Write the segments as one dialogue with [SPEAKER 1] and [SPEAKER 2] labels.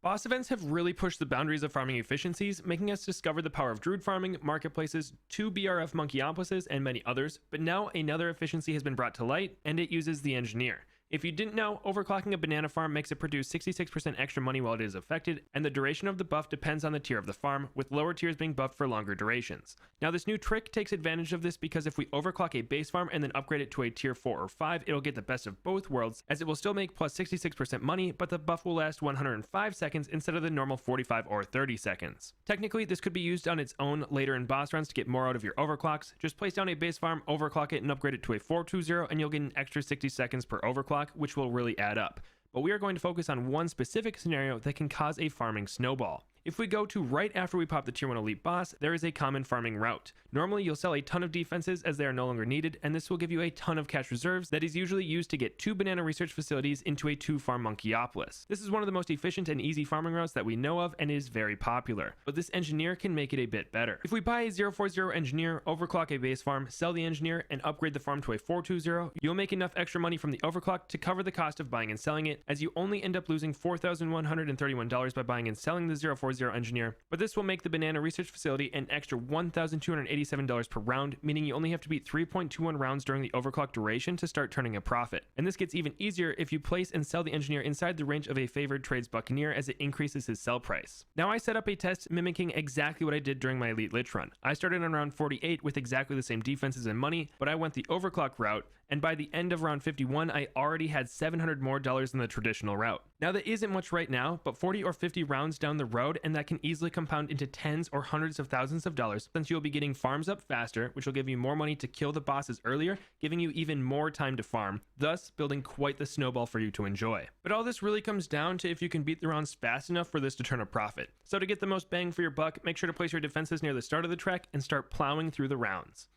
[SPEAKER 1] Boss events have really pushed the boundaries of farming efficiencies, making us discover the power of druid farming, marketplaces, 2 BRF Monkeyopolises, and many others, but now another efficiency has been brought to light, and it uses the engineer. If you didn't know, overclocking a banana farm makes it produce 66% extra money while it is affected, and the duration of the buff depends on the tier of the farm, with lower tiers being buffed for longer durations. Now this new trick takes advantage of this because if we overclock a base farm and then upgrade it to a tier 4 or 5, it'll get the best of both worlds, as it will still make plus 66% money, but the buff will last 105 seconds instead of the normal 45 or 30 seconds. Technically, this could be used on its own later in boss runs to get more out of your overclocks. Just place down a base farm, overclock it, and upgrade it to a 420, and you'll get an extra 60 seconds per overclock, which will really add up. But we are going to focus on one specific scenario that can cause a farming snowball. If we go to right after we pop the tier 1 elite boss, there is a common farming route. Normally you'll sell a ton of defenses as they are no longer needed, and this will give you a ton of cash reserves that is usually used to get 2 banana research facilities into a 2 farm Monkeyopolis. This is one of the most efficient and easy farming routes that we know of and is very popular, but this engineer can make it a bit better. If we buy a 040 engineer, overclock a base farm, sell the engineer, and upgrade the farm to a 420, you'll make enough extra money from the overclock to cover the cost of buying and selling it, as you only end up losing $4,131 by buying and selling the 040 engineer, but this will make the banana research facility an extra $1,287 per round, meaning you only have to beat 3.21 rounds during the overclock duration to start turning a profit. And this gets even easier if you place and sell the engineer inside the range of a favored trades buccaneer, as it increases his sell price. Now I set up a test mimicking exactly what I did during my elite lich run. I started on round 48 with exactly the same defenses and money, but I went the overclock route, and by the end of round 51 I already had $700 more than the traditional route. Now that isn't much right now, but 40 or 50 rounds down the road, and that can easily compound into tens or hundreds of thousands of dollars, since you'll be getting farms up faster, which will give you more money to kill the bosses earlier, giving you even more time to farm, thus building quite the snowball for you to enjoy. But all this really comes down to if you can beat the rounds fast enough for this to turn a profit. So to get the most bang for your buck, make sure to place your defenses near the start of the trek and start plowing through the rounds.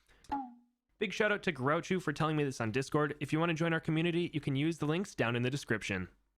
[SPEAKER 1] Big shout out to Grouchu for telling me this on Discord. If you want to join our community, you can use the links down in the description.